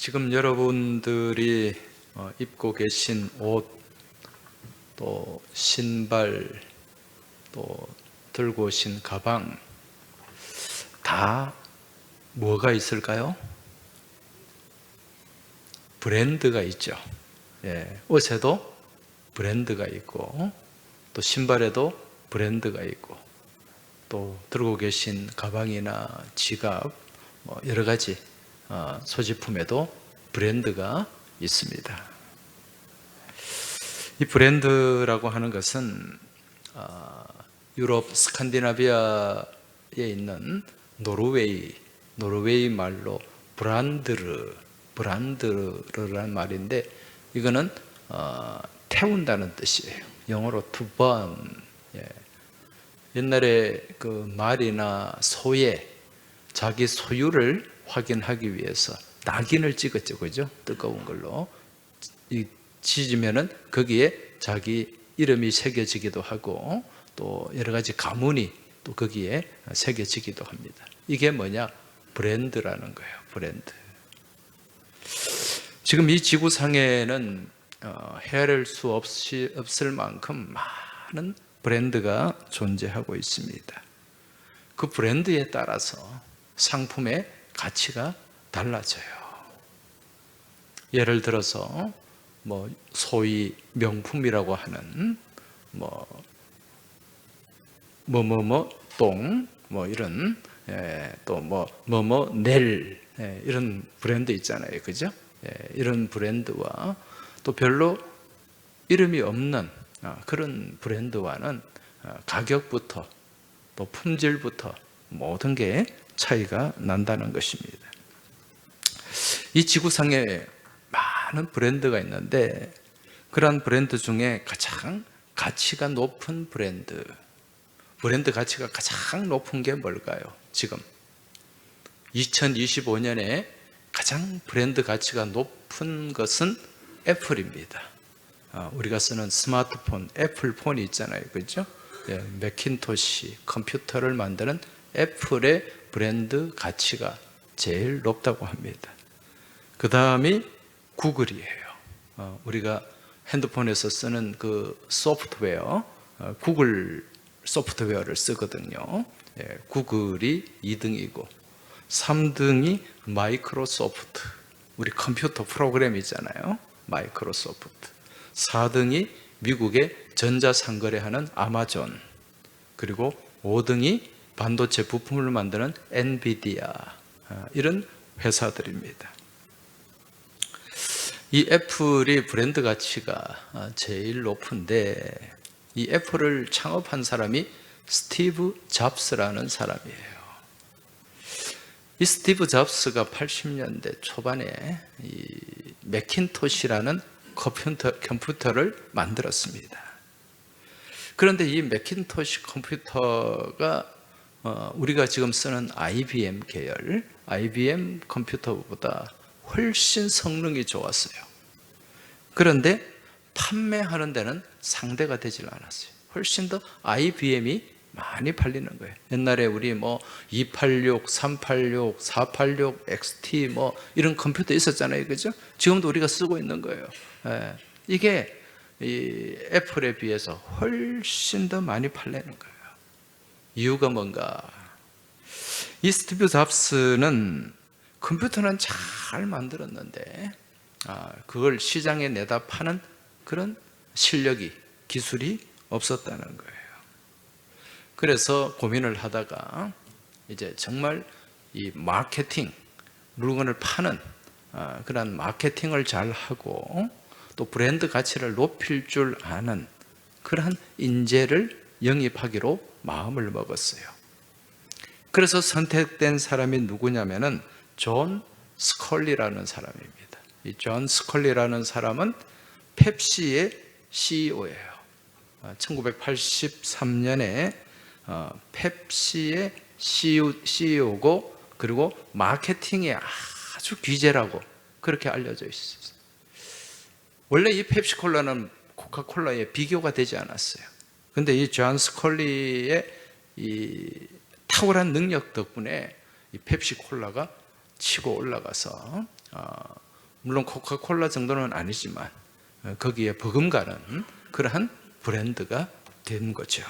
지금 여러분들이 입고 계신 옷, 또 신발, 또 들고 오신 가방, 다 뭐가 있을까요? 브랜드가 있죠. 옷에도 브랜드가 있고, 또 신발에도 브랜드가 있고, 또 들고 계신 가방이나 지갑, 여러 가지 소지품에도 브랜드가 있습니다. 이 브랜드라고 하는 것은 유럽 스칸디나비아에 있는 노르웨이 말로 브란드르라는 말인데, 이거는 태운다는 뜻이에요. 영어로 to burn. 옛날에 그 말이나 소에 자기 소유를 확인하기 위해서 낙인을 찍었죠, 그죠? 뜨거운 걸로 지지면은 거기에 자기 이름이 새겨지기도 하고, 또 여러 가지 가문이 또 거기에 새겨지기도 합니다. 이게 뭐냐? 브랜드라는 거예요. 브랜드. 지금 이 지구상에는 헤아릴 수 없을 만큼 많은 브랜드가 존재하고 있습니다. 그 브랜드에 따라서 상품의 가치가 달라져요. 예를 들어서 소위 명품이라고 하는 똥, 이런, 또 넬, 이런 브랜드 있잖아요, 그죠? 이런 브랜드와 또 별로 이름이 없는 그런 브랜드와는 가격부터 또 품질부터 모든 게 차이가 난다는 것입니다. 이 지구상에 많은 브랜드가 있는데, 그러한 브랜드 중에 가장 가치가 높은 브랜드 가치가 가장 높은 게 뭘까요? 지금 2025년에 가장 브랜드 가치가 높은 것은 애플입니다. 우리가 쓰는 스마트폰, 애플폰이 있잖아요, 그렇죠? 매킨토시 컴퓨터를 만드는 애플의 브랜드 가치가 제일 높다고 합니다. 그 다음이 구글이에요. 우리가 핸드폰에서 쓰는 그 소프트웨어, 구글 소프트웨어를 쓰거든요. 구글이 2등이고 3등이 마이크로소프트, 우리 컴퓨터 프로그램 있잖아요, 마이크로소프트. 4등이 미국의 전자상거래하는 아마존, 그리고 5등이 반도체 부품을 만드는 엔비디아, 이런 회사들입니다. 이 애플이 브랜드 가치가 제일 높은데, 이 애플을 창업한 사람이 스티브 잡스라는 사람이에요. 이 스티브 잡스가 80년대 초반에 이 매킨토시라는 컴퓨터를 만들었습니다. 그런데 이 매킨토시 컴퓨터가 우리가 지금 쓰는 IBM 계열, IBM 컴퓨터보다 훨씬 성능이 좋았어요. 그런데 판매하는 데는 상대가 되질 않았어요. 훨씬 더 IBM이 많이 팔리는 거예요. 옛날에 우리 286, 386, 486, XT 이런 컴퓨터 있었잖아요, 그죠? 지금도 우리가 쓰고 있는 거예요. 이게 이 애플에 비해서 훨씬 더 많이 팔리는 거예요. 이유가 뭔가? 이 스티브 잡스는 컴퓨터는 잘 만들었는데 그걸 시장에 내다 파는 그런 실력이, 기술이 없었다는 거예요. 그래서 고민을 하다가 이제 정말 이 마케팅, 물건을 파는 그런 마케팅을 잘 하고 또 브랜드 가치를 높일 줄 아는 그러한 인재를 영입하기로 마음을 먹었어요. 그래서 선택된 사람이 누구냐면은 존 스컬리라는 사람입니다. 이 존 스컬리라는 사람은 펩시의 CEO예요. 1983년에 펩시의 CEO고, 그리고 마케팅에 아주 귀재라고 그렇게 알려져 있었어요. 원래 이 펩시콜라는 코카콜라에 비교가 되지 않았어요. 그런데 이 존 스컬리의 이 탁월한 능력 덕분에 이 펩시콜라가 치고 올라가서 물론 코카콜라 정도는 아니지만 거기에 버금가는 그러한 브랜드가 된 거죠.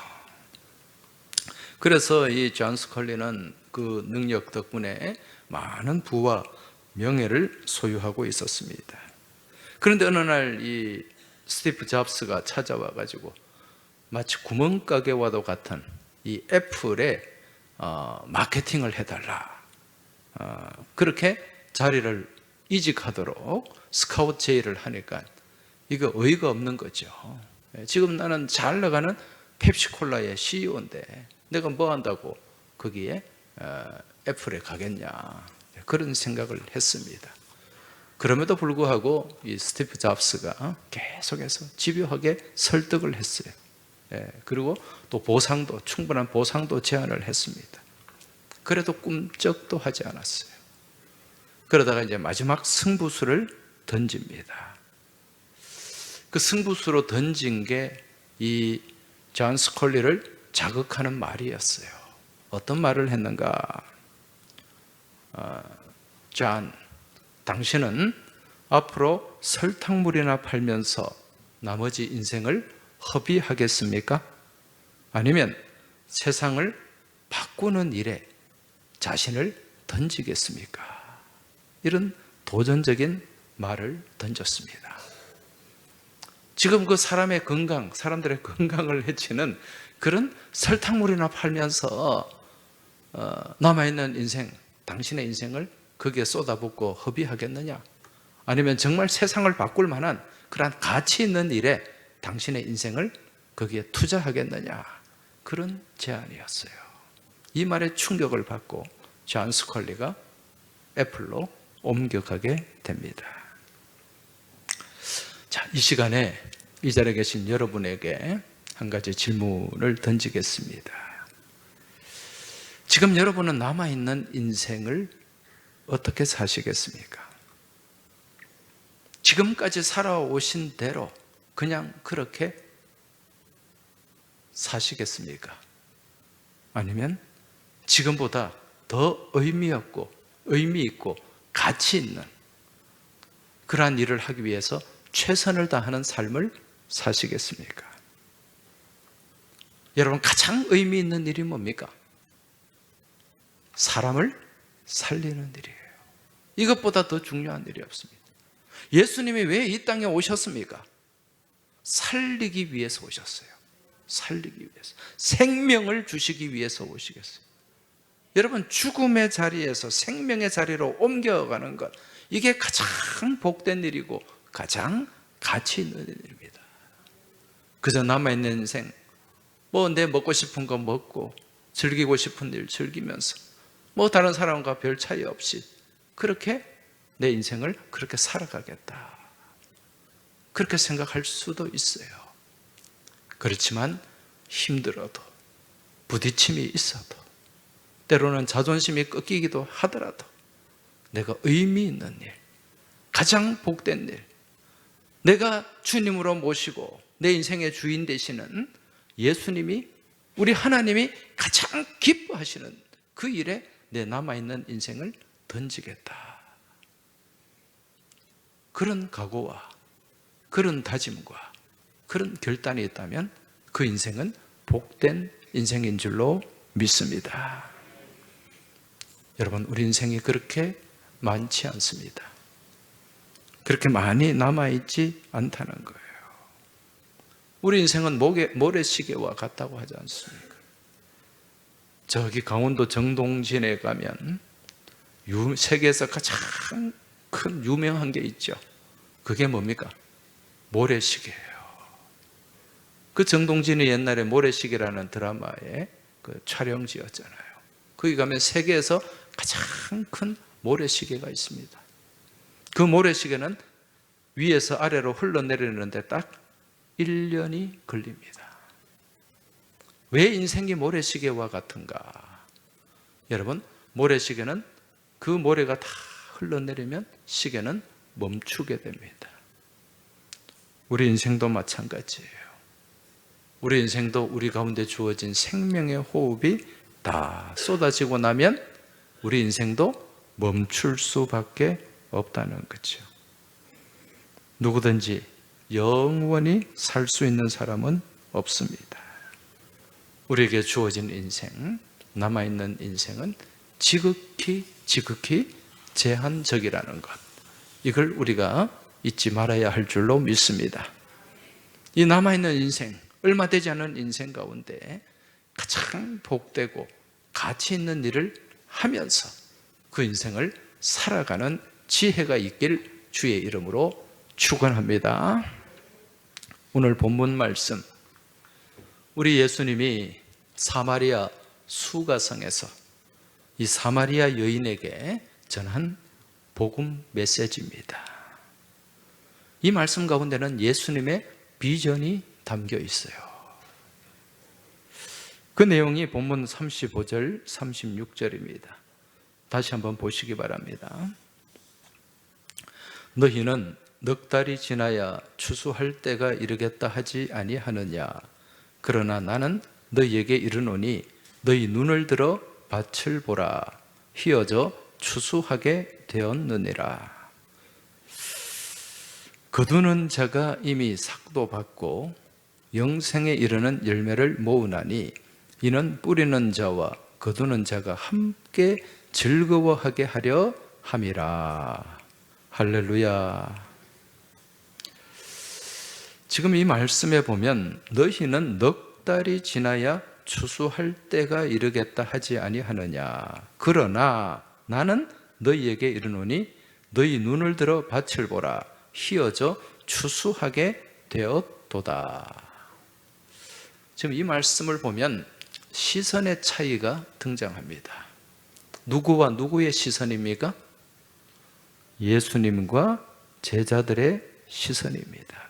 그래서 이 존 스컬리는 그 능력 덕분에 많은 부와 명예를 소유하고 있었습니다. 그런데 어느 날 이 스티브 잡스가 찾아와 가지고 마치 구멍가게와도 같은 이 애플에 마케팅을 해달라, 그렇게 자리를 이직하도록 스카우트 제의를 하니까 이거 어이가 없는 거죠. 지금 나는 잘 나가는 펩시콜라의 CEO인데 내가 뭐 한다고 거기에 애플에 가겠냐, 그런 생각을 했습니다. 그럼에도 불구하고 이 스티브 잡스가 계속해서 집요하게 설득을 했어요. 그리고 또 보상도, 충분한 보상도 제안을 했습니다. 그래도 꿈쩍도 하지 않았어요. 그러다가 이제 마지막 승부수를 던집니다. 그 승부수로 던진 게 이 존 스컬리를 자극하는 말이었어요. 어떤 말을 했는가? 존, 당신은 앞으로 설탕물이나 팔면서 나머지 인생을 허비하겠습니까? 아니면 세상을 바꾸는 일에 자신을 던지겠습니까? 이런 도전적인 말을 던졌습니다. 지금 그 사람의 건강, 사람들의 건강을 해치는 그런 설탕물이나 팔면서 남아있는 인생, 당신의 인생을 거기에 쏟아붓고 허비하겠느냐? 아니면 정말 세상을 바꿀 만한 그러한 가치 있는 일에 당신의 인생을 거기에 투자하겠느냐? 그런 제안이었어요. 이 말에 충격을 받고 존 스컬리가 애플로 옮겨가게 됩니다. 자, 이 시간에 이 자리에 계신 여러분에게 한 가지 질문을 던지겠습니다. 지금 여러분은 남아있는 인생을 어떻게 사시겠습니까? 지금까지 살아오신 대로 그냥 그렇게 사시겠습니까? 아니면 지금보다 더 의미 있고 가치 있는 그러한 일을 하기 위해서 최선을 다하는 삶을 사시겠습니까? 여러분, 가장 의미 있는 일이 뭡니까? 사람을 살리는 일이에요. 이것보다 더 중요한 일이 없습니다. 예수님이 왜 이 땅에 오셨습니까? 살리기 위해서 오셨어요. 살리기 위해서. 생명을 주시기 위해서 오시겠어요. 여러분, 죽음의 자리에서 생명의 자리로 옮겨가는 것, 이게 가장 복된 일이고 가장 가치 있는 일입니다. 그저 남아있는 인생, 내 먹고 싶은 거 먹고 즐기고 싶은 일 즐기면서 다른 사람과 별 차이 없이 그렇게 내 인생을 그렇게 살아가겠다, 그렇게 생각할 수도 있어요. 그렇지만 힘들어도, 부딪힘이 있어도, 때로는 자존심이 꺾이기도 하더라도 내가 의미 있는 일, 가장 복된 일, 내가 주님으로 모시고 내 인생의 주인 되시는 예수님이, 우리 하나님이 가장 기뻐하시는 그 일에 내 남아있는 인생을 던지겠다, 그런 각오와 그런 다짐과 그런 결단이 있다면 그 인생은 복된 인생인 줄로 믿습니다. 여러분, 우리 인생이 그렇게 많지 않습니다. 그렇게 많이 남아있지 않다는 거예요. 우리 인생은 모래시계와 같다고 하지 않습니까? 저기 강원도 정동진에 가면 세계에서 가장 큰 유명한 게 있죠. 그게 뭡니까? 모래시계예요. 그 정동진이 옛날에 모래시계라는 드라마의 그 촬영지였잖아요. 거기 가면 세계에서 가장 큰 모래시계가 있습니다. 그 모래시계는 위에서 아래로 흘러내리는데 딱 1년이 걸립니다. 왜 인생이 모래시계와 같은가? 여러분, 모래시계는 그 모래가 다 흘러내리면 시계는 멈추게 됩니다. 우리 인생도 마찬가지예요. 우리 인생도 우리 가운데 주어진 생명의 호흡이 다 쏟아지고 나면 우리 인생도 멈출 수밖에 없다는 거죠. 누구든지 영원히 살 수 있는 사람은 없습니다. 우리에게 주어진 인생, 남아있는 인생은 지극히 제한적이라는 것, 이걸 우리가 잊지 말아야 할 줄로 믿습니다. 이 남아있는 인생, 얼마 되지 않은 인생 가운데 가장 복되고 가치 있는 일을 하면서 그 인생을 살아가는 지혜가 있길 주의 이름으로 축원합니다. 오늘 본문 말씀, 우리 예수님이 사마리아 수가성에서 이 사마리아 여인에게 전한 복음 메시지입니다. 이 말씀 가운데는 예수님의 비전이 담겨 있어요. 그 내용이 본문 35절, 36절입니다. 다시 한번 보시기 바랍니다. 너희는 넉 달이 지나야 추수할 때가 이르겠다 하지 아니하느냐? 그러나 나는 너희에게 이르노니 너희 눈을 들어 밭을 보라. 휘어져 추수하게 되었느니라. 거두는 자가 이미 삭도 받고 영생에 이르는 열매를 모으나니 이는 뿌리는 자와 거두는 자가 함께 즐거워하게 하려 함이라. 할렐루야. 지금 이 말씀에 보면 너희는 넉 달이 지나야 추수할 때가 이르겠다 하지 아니하느냐? 그러나 나는 너희에게 이르노니 너희 눈을 들어 밭을 보라. 휘어져 추수하게 되었도다. 지금 이 말씀을 보면 시선의 차이가 등장합니다. 누구와 누구의 시선입니까? 예수님과 제자들의 시선입니다.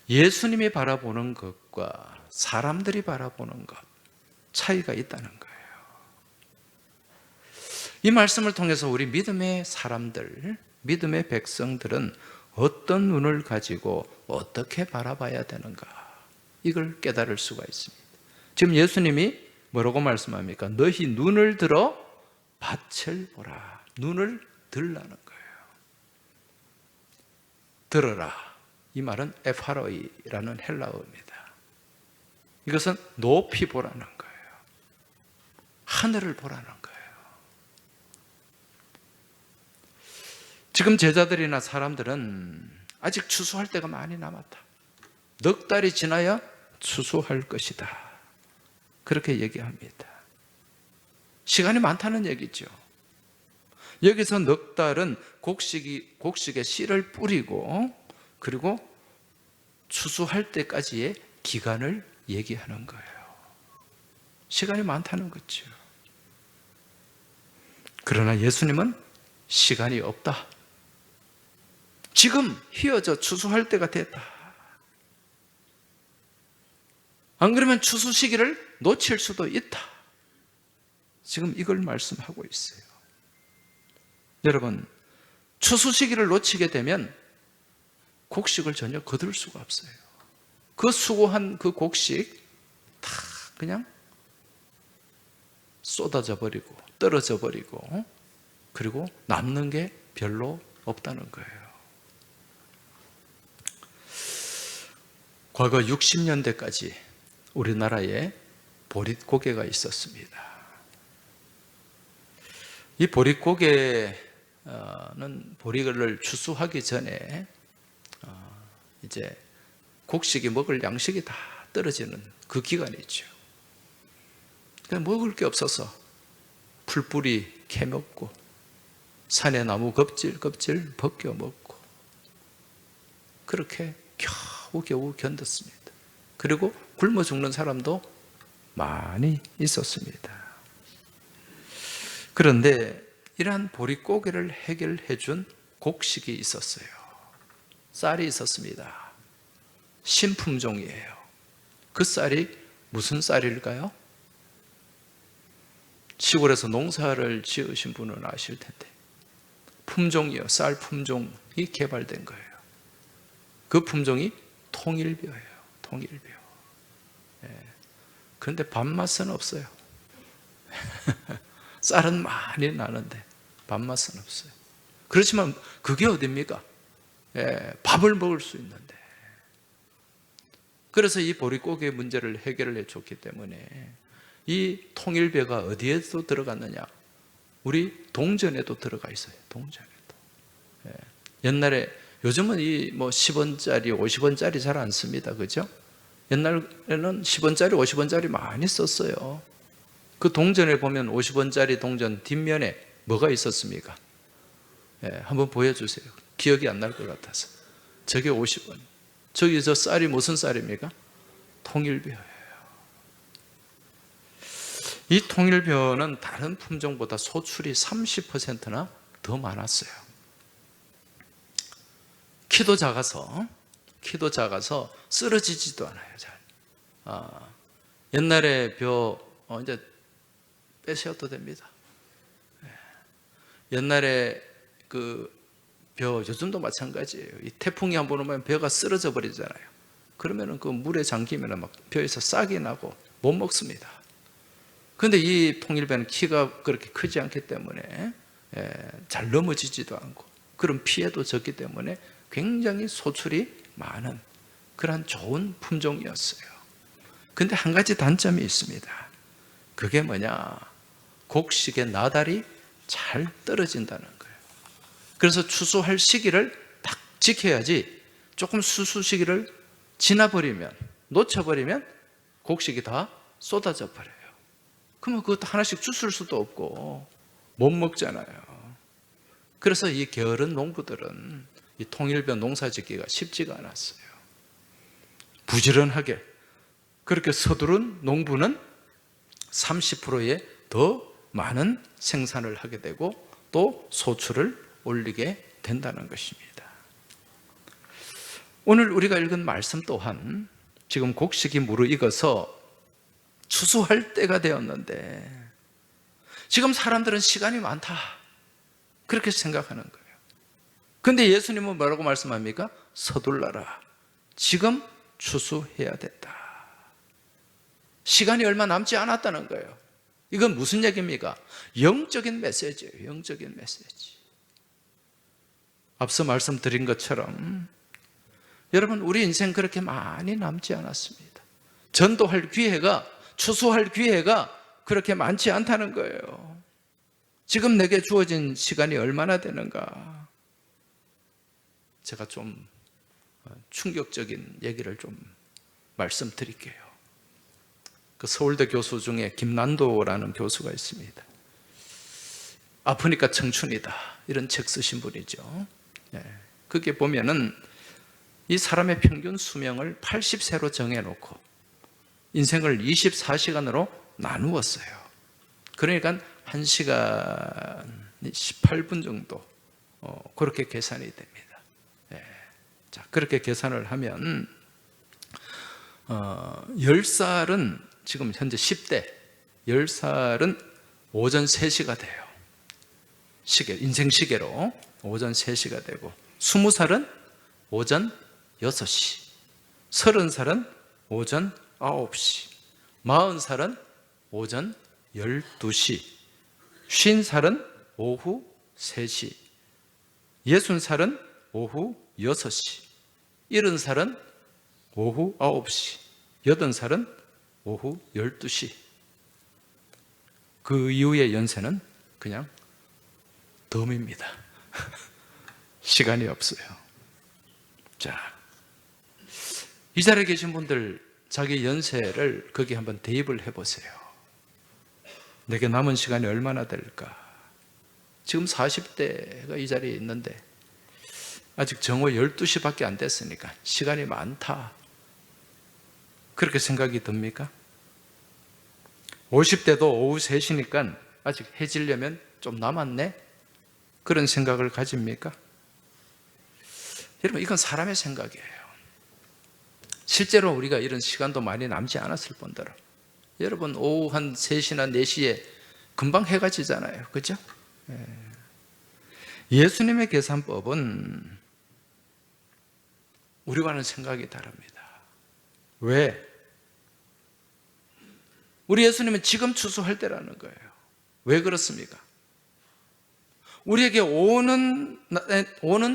예수님이 바라보는 것과 사람들이 바라보는 것, 차이가 있다는 거예요. 이 말씀을 통해서 우리 믿음의 사람들, 믿음의 백성들은 어떤 눈을 가지고 어떻게 바라봐야 되는가, 이걸 깨달을 수가 있습니다. 지금 예수님이 뭐라고 말씀합니까? 너희 눈을 들어 밭을 보라. 눈을 들라는 거예요. 들어라. 이 말은 에파로이라는 헬라어입니다. 이것은 높이 보라는 거예요. 하늘을 보라는 거예요. 지금 제자들이나 사람들은 아직 추수할 때가 많이 남았다. 넉 달이 지나야 추수할 것이다. 그렇게 얘기합니다. 시간이 많다는 얘기죠. 여기서 넉 달은 곡식에 씨를 뿌리고 그리고 추수할 때까지의 기간을 얘기하는 거예요. 시간이 많다는 거죠. 그러나 예수님은 시간이 없다. 지금 휘어져 추수할 때가 됐다. 안 그러면 추수 시기를 놓칠 수도 있다. 지금 이걸 말씀하고 있어요. 여러분, 추수 시기를 놓치게 되면 곡식을 전혀 거둘 수가 없어요. 그 수고한 그 곡식 다 그냥 쏟아져 버리고 떨어져 버리고 그리고 남는 게 별로 없다는 거예요. 과거 60년대까지 우리나라에 보릿고개가 있었습니다. 이 보릿고개는 보리를 추수하기 전에 이제 곡식이 먹을 양식이 다 떨어지는 그 기간이죠. 그냥 먹을 게 없어서 풀뿌리 캐먹고 산의 나무 껍질 벗겨 먹고 그렇게 겨우 견뎠습니다. 그리고 굶어 죽는 사람도 많이 있었습니다. 그런데 이러한 보릿고개를 해결해 준 곡식이 있었어요. 쌀이 있었습니다. 신품종이에요. 그 쌀이 무슨 쌀일까요? 시골에서 농사를 지으신 분은 아실 텐데 품종이요, 쌀 품종이 개발된 거예요. 그 품종이 통일벼예요. 통일벼. 그런데 밥맛은 없어요. 쌀은 많이 나는데 밥맛은 없어요. 그렇지만 그게 어딥니까? 밥을 먹을 수 있는데. 그래서 이 보릿고기의 문제를 해결을 해줬기 때문에 이 통일벼가 어디에도 들어갔느냐? 우리 동전에도 들어가 있어요. 동전에도. 옛날에, 요즘은 이 뭐 10원짜리, 50원짜리 잘 안 씁니다. 그죠? 옛날에는 10원짜리, 50원짜리 많이 썼어요. 그 동전에 보면 50원짜리 동전 뒷면에 뭐가 있었습니까? 한번 보여주세요. 기억이 안 날 것 같아서. 저게 50원. 저기 저 쌀이 무슨 쌀입니까? 통일벼예요. 이 통일벼는 다른 품종보다 소출이 30%나 더 많았어요. 키도 작아서 쓰러지지도 않아요. 잘. 옛날에 벼 이제 빼셔도 됩니다. 옛날에 그 벼, 요즘도 마찬가지예요. 이 태풍이 한번 오면 벼가 쓰러져 버리잖아요. 그러면은 그 물에 잠기면 막 벼에서 싹이 나고 못 먹습니다. 그런데 이 통일벼는 키가 그렇게 크지 않기 때문에 잘 넘어지지도 않고 그런 피해도 적기 때문에 굉장히 소출이 많은 그런 좋은 품종이었어요. 그런데 한 가지 단점이 있습니다. 그게 뭐냐? 곡식의 나달이 잘 떨어진다는 거예요. 그래서 추수할 시기를 딱 지켜야지, 조금 수수 시기를 지나버리면, 놓쳐버리면 곡식이 다 쏟아져 버려요. 그러면 그것도 하나씩 주술 수도 없고 못 먹잖아요. 그래서 이 게으른 농부들은 이 통일벼 농사 짓기가 쉽지가 않았어요. 부지런하게 그렇게 서두른 농부는 30%의 더 많은 생산을 하게 되고 또 소출을 올리게 된다는 것입니다. 오늘 우리가 읽은 말씀 또한 지금 곡식이 무르익어서 추수할 때가 되었는데 지금 사람들은 시간이 많다 그렇게 생각하는 거예요. 그런데 예수님은 뭐라고 말씀합니까? 서둘러라. 지금 추수해야 된다. 시간이 얼마 남지 않았다는 거예요. 이건 무슨 얘기입니까? 영적인 메시지예요. 영적인 메시지. 앞서 말씀드린 것처럼 여러분, 우리 인생 그렇게 많이 남지 않았습니다. 전도할 기회가, 추수할 기회가 그렇게 많지 않다는 거예요. 지금 내게 주어진 시간이 얼마나 되는가? 제가 좀 충격적인 얘기를 좀 말씀드릴게요. 그 서울대 교수 중에 김난도라는 교수가 있습니다. 아프니까 청춘이다 이런 책 쓰신 분이죠. 그게 보면은 이 사람의 평균 수명을 80세로 정해놓고 인생을 24시간으로 나누었어요. 그러니까 1시간 18분 정도 그렇게 계산이 됩니다. 자, 그렇게 계산을 하면 10살은 지금 현재 10대 10살은 오전 3시가 돼요. 인생 시계로 오전 3시가 되고 20살은 오전 6시, 30살은 오전 9시, 40살은 오전 12시, 50살은 오후 3시, 60살은 오후 6시, 70살은 오후 9시, 80살은 오후 12시. 그 이후의 연세는 그냥 덤입니다. 시간이 없어요. 자, 이 자리에 계신 분들 자기 연세를 거기 한번 대입을 해보세요. 내게 남은 시간이 얼마나 될까? 지금 40대가 이 자리에 있는데 아직 정오 12시밖에 안 됐으니까 시간이 많다 그렇게 생각이 듭니까? 50대도 오후 3시니까 아직 해지려면 좀 남았네? 그런 생각을 가집니까? 여러분, 이건 사람의 생각이에요. 실제로 우리가 이런 시간도 많이 남지 않았을 뿐더러 여러분, 오후 한 3시나 4시에 금방 해가 지잖아요. 그죠? 예수님의 계산법은 우리와는 생각이 다릅니다. 왜? 우리 예수님은 지금 추수할 때라는 거예요. 왜 그렇습니까? 우리에게 오는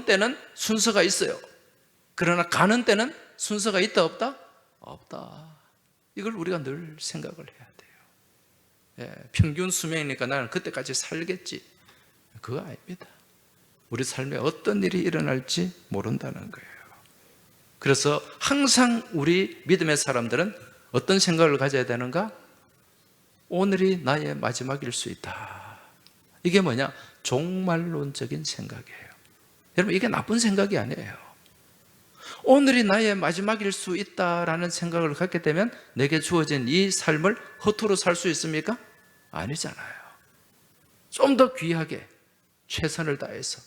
때는 순서가 있어요. 그러나 가는 때는 순서가 있다 없다? 없다. 이걸 우리가 늘 생각을 해야 돼요. 평균 수명이니까 나는 그때까지 살겠지. 그거 아닙니다. 우리 삶에 어떤 일이 일어날지 모른다는 거예요. 그래서 항상 우리 믿음의 사람들은 어떤 생각을 가져야 되는가? 오늘이 나의 마지막일 수 있다. 이게 뭐냐? 종말론적인 생각이에요. 여러분, 이게 나쁜 생각이 아니에요. 오늘이 나의 마지막일 수 있다라는 생각을 갖게 되면 내게 주어진 이 삶을 허투루 살 수 있습니까? 아니잖아요. 좀 더 귀하게 최선을 다해서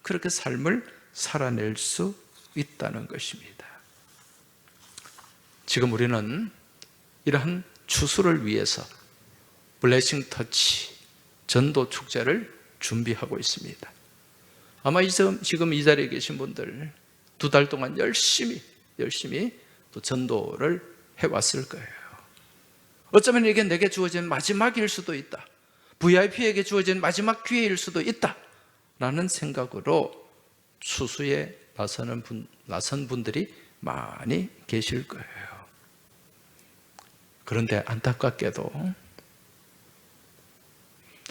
그렇게 삶을 살아낼 수 있다는 것입니다. 지금 우리는 이러한 추수를 위해서 블레싱 터치 전도 축제를 준비하고 있습니다. 아마 지금 이 자리에 계신 분들 2달 동안 열심히 또 전도를 해왔을 거예요. 어쩌면 이게 내게 주어진 마지막일 수도 있다. VIP에게 주어진 마지막 기회일 수도 있다. 라는 생각으로 추수에 나선 분들이 많이 계실 거예요. 그런데 안타깝게도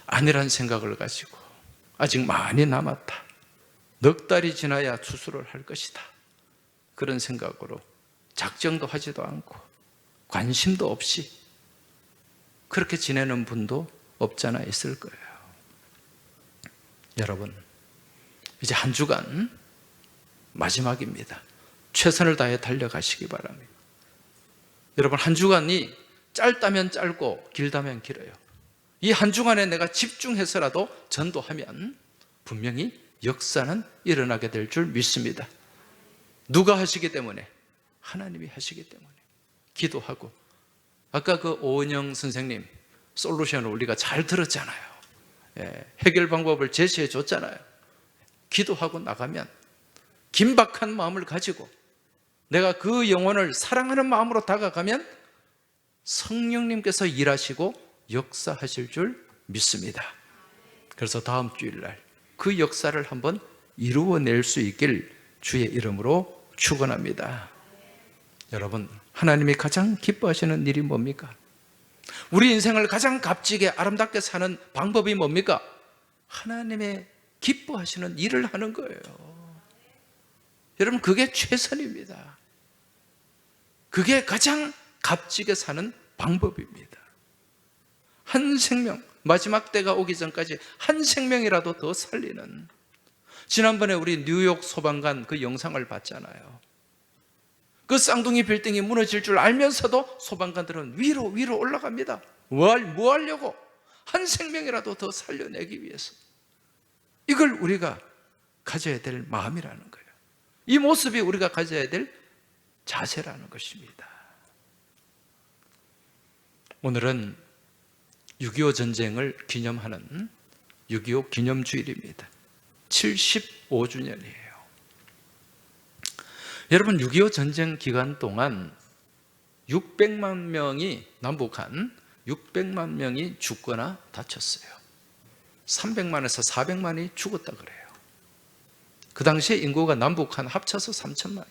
아니란 생각을 가지고 아직 많이 남았다. 넉 달이 지나야 추수를 할 것이다. 그런 생각으로 작정도 하지도 않고 관심도 없이 그렇게 지내는 분도 없잖아 있을 거예요. 여러분, 이제 한 주간 마지막입니다. 최선을 다해 달려가시기 바랍니다. 여러분, 한 주간이 짧다면 짧고 길다면 길어요. 이 한 주간에 내가 집중해서라도 전도하면 분명히 역사는 일어나게 될 줄 믿습니다. 누가 하시기 때문에? 하나님이 하시기 때문에. 기도하고, 아까 그 오은영 선생님 솔루션을 우리가 잘 들었잖아요. 해결 방법을 제시해 줬잖아요. 기도하고 나가면 긴박한 마음을 가지고 내가 그 영혼을 사랑하는 마음으로 다가가면 성령님께서 일하시고 역사하실 줄 믿습니다. 그래서 다음 주일날 그 역사를 한번 이루어낼 수 있길 주의 이름으로 축원합니다. 여러분, 하나님이 가장 기뻐하시는 일이 뭡니까? 우리 인생을 가장 값지게 아름답게 사는 방법이 뭡니까? 하나님의 기뻐하시는 일을 하는 거예요. 여러분, 그게 최선입니다. 그게 가장 값지게 사는 방법입니다. 한 생명, 마지막 때가 오기 전까지 한 생명이라도 더 살리는. 지난번에 우리 뉴욕 소방관 그 영상을 봤잖아요. 그 쌍둥이 빌딩이 무너질 줄 알면서도 소방관들은 위로 올라갑니다. 뭐 하려고? 한 생명이라도 더 살려내기 위해서. 이걸 우리가 가져야 될 마음이라는 거예요. 이 모습이 우리가 가져야 될 자세라는 것입니다. 오늘은 6.25 전쟁을 기념하는 6.25 기념주일입니다. 75주년이에요. 여러분, 6.25 전쟁 기간 동안 600만 명이 남북한 600만 명이 죽거나 다쳤어요. 300만에서 400만이 죽었다 그래요. 그 당시에 인구가 남북한 합쳐서 3천만.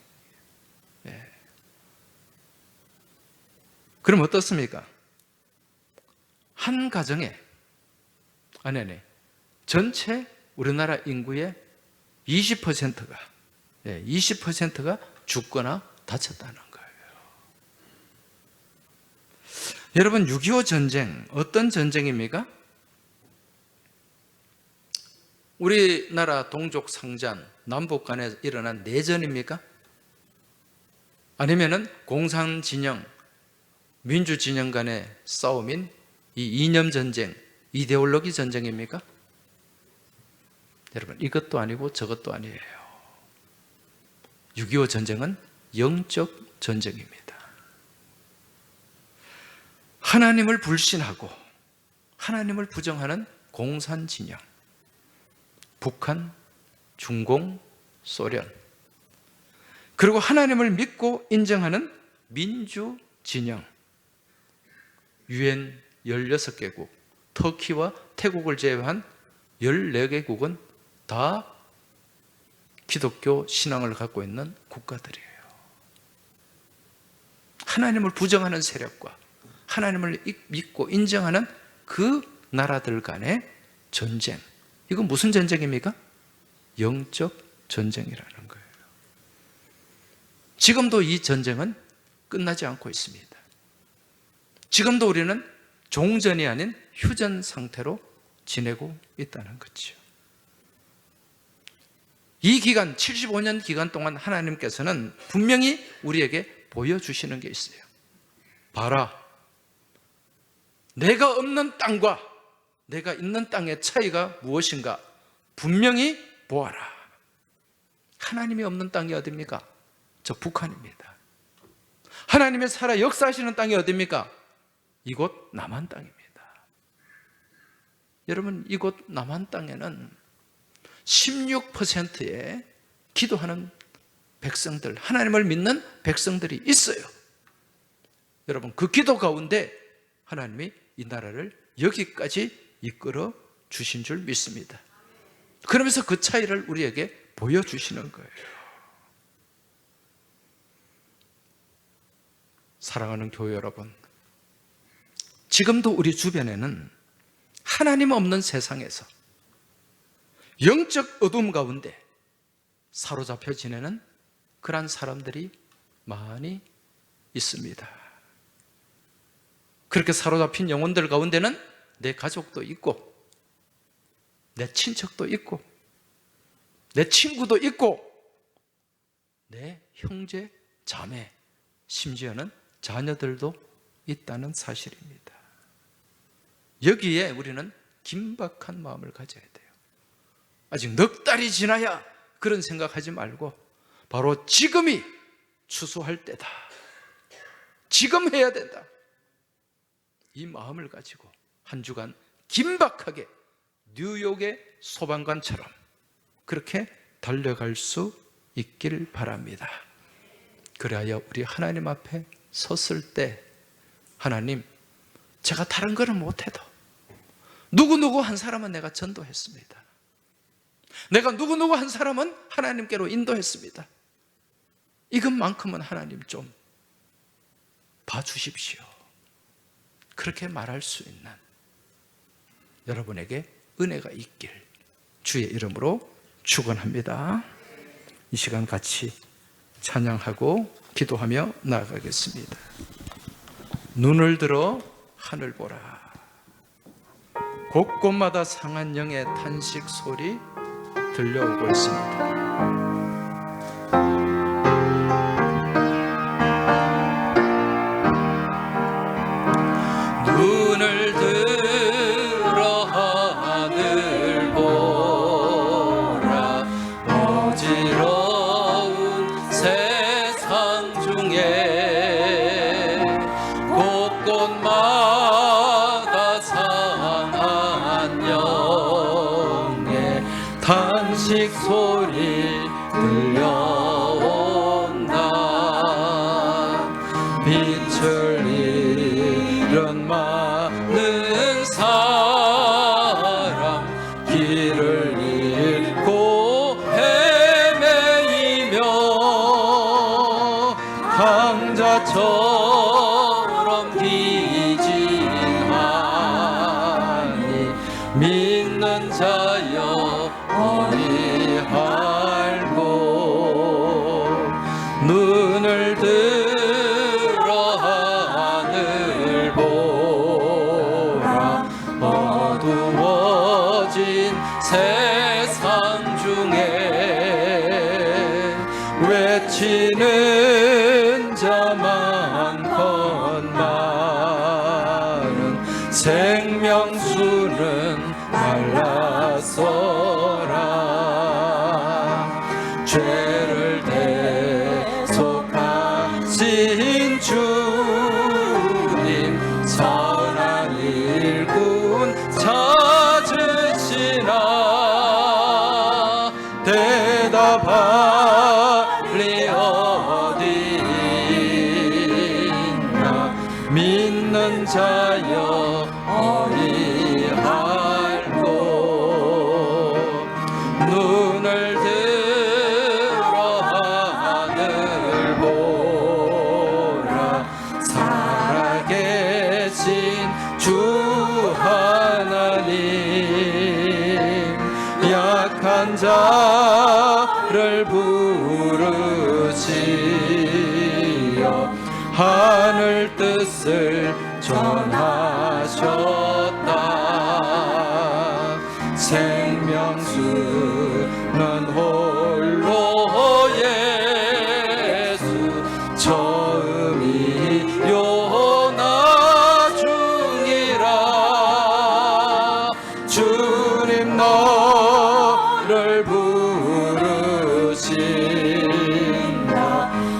그럼 어떻습니까? 한 가정에 전체 우리나라 인구의 20%가 죽거나 다쳤다는 거예요. 여러분, 6.25 전쟁 어떤 전쟁입니까? 우리나라 동족 상잔 남북 간에 일어난 내전입니까? 아니면은 공산 진영, 민주 진영 간의 싸움인 이 이념 전쟁, 이데올로기 전쟁입니까? 여러분, 이것도 아니고 저것도 아니에요. 6.25 전쟁은 영적 전쟁입니다. 하나님을 불신하고 하나님을 부정하는 공산 진영, 북한, 중공, 소련, 그리고 하나님을 믿고 인정하는 민주 진영, UN 16개국, 터키와 태국을 제외한 14개국은 다 기독교 신앙을 갖고 있는 국가들이에요. 하나님을 부정하는 세력과 하나님을 믿고 인정하는 그 나라들 간의 전쟁. 이건 무슨 전쟁입니까? 영적 전쟁이라는 거예요. 지금도 이 전쟁은 끝나지 않고 있습니다. 지금도 우리는 종전이 아닌 휴전 상태로 지내고 있다는 거죠. 이 기간, 75년 기간 동안 하나님께서는 분명히 우리에게 보여주시는 게 있어요. 봐라, 내가 없는 땅과 내가 있는 땅의 차이가 무엇인가 분명히 보아라. 하나님이 없는 땅이 어디입니까? 저 북한입니다. 하나님의 살아 역사하시는 땅이 어디입니까? 이곳 남한 땅입니다. 여러분, 이곳 남한 땅에는 16%의 기도하는 백성들, 하나님을 믿는 백성들이 있어요. 여러분, 그 기도 가운데 하나님이 이 나라를 여기까지 이끌어 주신 줄 믿습니다. 그러면서 그 차이를 우리에게 보여주시는 거예요. 사랑하는 교회 여러분, 지금도 우리 주변에는 하나님 없는 세상에서 영적 어둠 가운데 사로잡혀 지내는 그런 사람들이 많이 있습니다. 그렇게 사로잡힌 영혼들 가운데는 내 가족도 있고, 내 친척도 있고, 내 친구도 있고, 내 형제, 자매, 심지어는 자녀들도 있다는 사실입니다. 여기에 우리는 긴박한 마음을 가져야 돼요. 아직 넉 달이 지나야 그런 생각하지 말고 바로 지금이 추수할 때다. 지금 해야 된다. 이 마음을 가지고 한 주간 긴박하게 뉴욕의 소방관처럼 그렇게 달려갈 수 있길 바랍니다. 그래야 우리 하나님 앞에 섰을 때 하나님, 제가 다른 거는 못해도 누구누구 한 사람은 내가 전도했습니다. 내가 누구누구 한 사람은 하나님께로 인도했습니다. 이것만큼은 하나님 좀 봐주십시오. 그렇게 말할 수 있는 여러분에게 은혜가 있길 주의 이름으로 축원합니다. 이 시간 같이 찬양하고 기도하며 나아가겠습니다. 눈을 들어 하늘 보라. 곳곳마다 상한 영의 탄식 소리 들려오고 있습니다. 눈을 들어 하늘 보라. 어지러운 세상 중에 곳곳마다 상한 영의 탄식 소리 들려온다. 빛을 잃은 많은 사람 길을 잃고 헤매이며 강자처럼 기진하니 믿는 자여 어리할고 눈을 들어 하늘 보라. 어두워진 세상 중에 외치는 자 많건만은 생명수는 말랐어라. 죄를 대속하신 주님 선한 일꾼 찾으시나. 대답하리 어디 있나. 믿는 자여 어리할고 눈을 들어 하늘 보라. 살아계신 주 하나님, 약한 자를 부르시어 하늘 뜻을 전하셨다. 생명수는 홀로 예수, 처음이요 나중이라. 주님 너를 부르신다.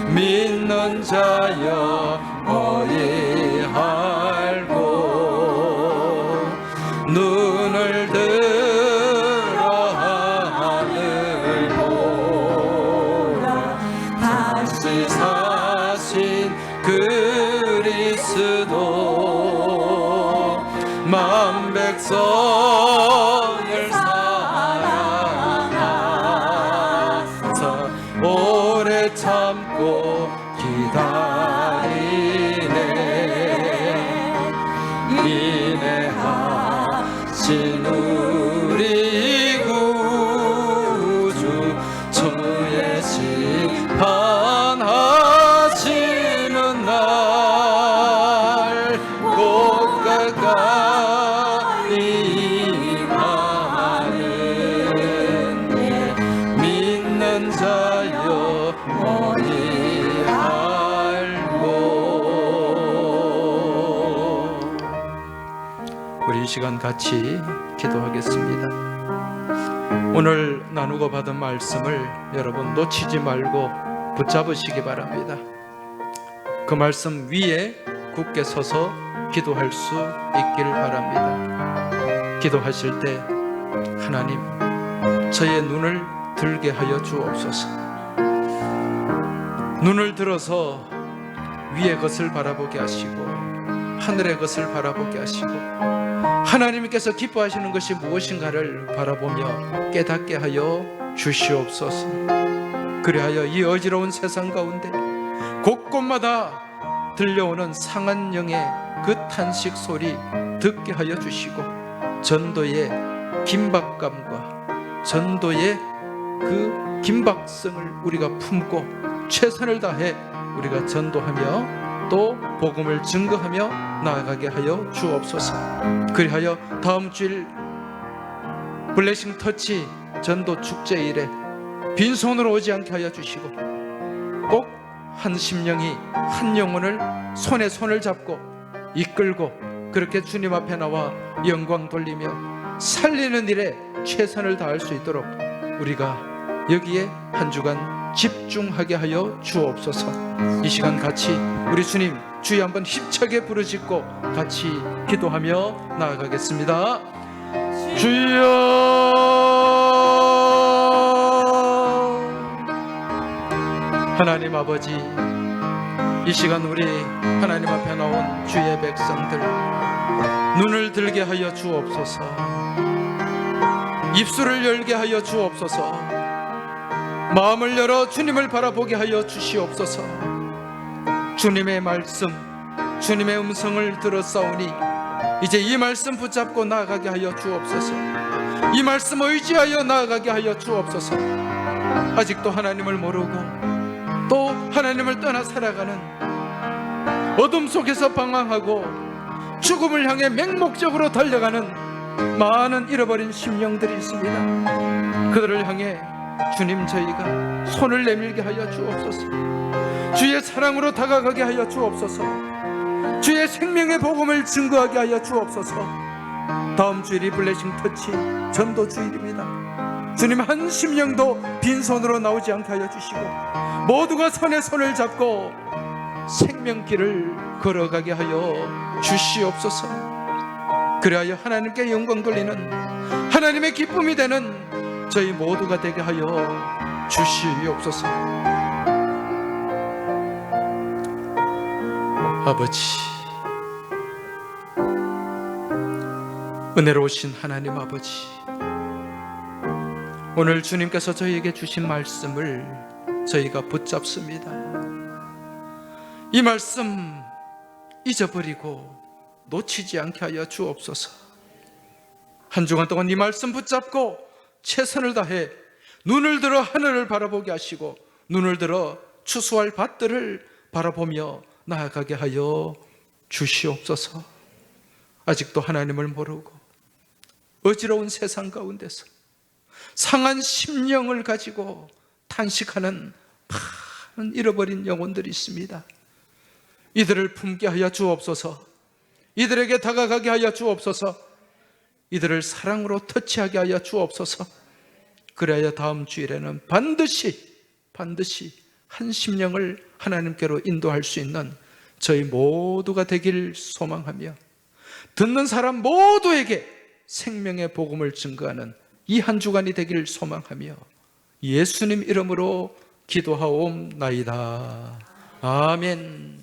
믿는 자여 어이 알고, 눈을 들어 하늘 보라. 다시 사신 그리스도, 만 백성을 사랑하사 오래 참고 기다리네. 인내하신 우리 구주, 주의 심판하시는 날 곧 가까이 임하는데, 믿는 자여 어이 알고. 우리 이 시간 같이 기도하겠습니다. 오늘 나누고 받은 말씀을 여러분 놓치지 말고 붙잡으시기 바랍니다. 그 말씀 위에 굳게 서서 기도할 수 있길 바랍니다. 기도하실 때 하나님, 저의 눈을 들게 하여 주옵소서. 눈을 들어서 위의 것을 바라보게 하시고 하늘의 것을 바라보게 하시고 하나님께서 기뻐하시는 것이 무엇인가를 바라보며 깨닫게 하여 주시옵소서. 그리하여 이 어지러운 세상 가운데 곳곳마다 들려오는 상한 영의 그 탄식 소리 듣게 하여 주시고, 전도의 긴박감과 전도의 그 긴박성을 우리가 품고 최선을 다해 우리가 전도하며 또 복음을 증거하며 나아가게 하여 주옵소서. 그리하여 다음 주일 블레싱 터치 전도 축제일에 빈손으로 오지 않게 하여 주시고, 꼭 한 심령이 한 영혼을 손에 손을 잡고 이끌고 그렇게 주님 앞에 나와 영광 돌리며 살리는 일에 최선을 다할 수 있도록 우리가 여기에 한 주간 집중하게 하여 주옵소서. 이 시간 같이 우리 주님 주여 한번 힘차게 부르짖고 같이 기도하며 나아가겠습니다. 주여, 하나님 아버지, 이 시간 우리 하나님 앞에 나온 주의 백성들 눈을 들게 하여 주옵소서. 입술을 열게 하여 주옵소서. 마음을 열어 주님을 바라보게 하여 주시옵소서. 주님의 말씀, 주님의 음성을 들었사오니 이제 이 말씀 붙잡고 나아가게 하여 주옵소서. 이 말씀 의지하여 나아가게 하여 주옵소서. 아직도 하나님을 모르고 또 하나님을 떠나 살아가는 어둠 속에서 방황하고 죽음을 향해 맹목적으로 달려가는 많은 잃어버린 심령들이 있습니다. 그들을 향해 주님, 저희가 손을 내밀게 하여 주옵소서. 주의 사랑으로 다가가게 하여 주옵소서. 주의 생명의 복음을 증거하게 하여 주옵소서. 다음 주일이 블레싱 터치 전도 주일입니다. 주님, 한 심령도 빈손으로 나오지 않게 하여 주시고 모두가 손에 손을 잡고 생명길을 걸어가게 하여 주시옵소서. 그리하여 하나님께 영광 돌리는 하나님의 기쁨이 되는 저희 모두가 되게 하여 주시옵소서. 아버지, 은혜로우신 하나님 아버지, 오늘 주님께서 저희에게 주신 말씀을 저희가 붙잡습니다. 이 말씀 잊어버리고 놓치지 않게 하여 주옵소서. 한 주간 동안 이 말씀 붙잡고 최선을 다해 눈을 들어 하늘을 바라보게 하시고 눈을 들어 추수할 밭들을 바라보며 나아가게 하여 주시옵소서. 아직도 하나님을 모르고 어지러운 세상 가운데서 상한 심령을 가지고 탄식하는 많은 잃어버린 영혼들이 있습니다. 이들을 품게 하여 주옵소서. 이들에게 다가가게 하여 주옵소서. 이들을 사랑으로 터치하게 하여 주옵소서. 그래야 다음 주일에는 반드시 한 심령을 하나님께로 인도할 수 있는 저희 모두가 되길 소망하며 듣는 사람 모두에게 생명의 복음을 증거하는 이 한 주간이 되기를 소망하며 예수님 이름으로 기도하옵나이다. 아멘.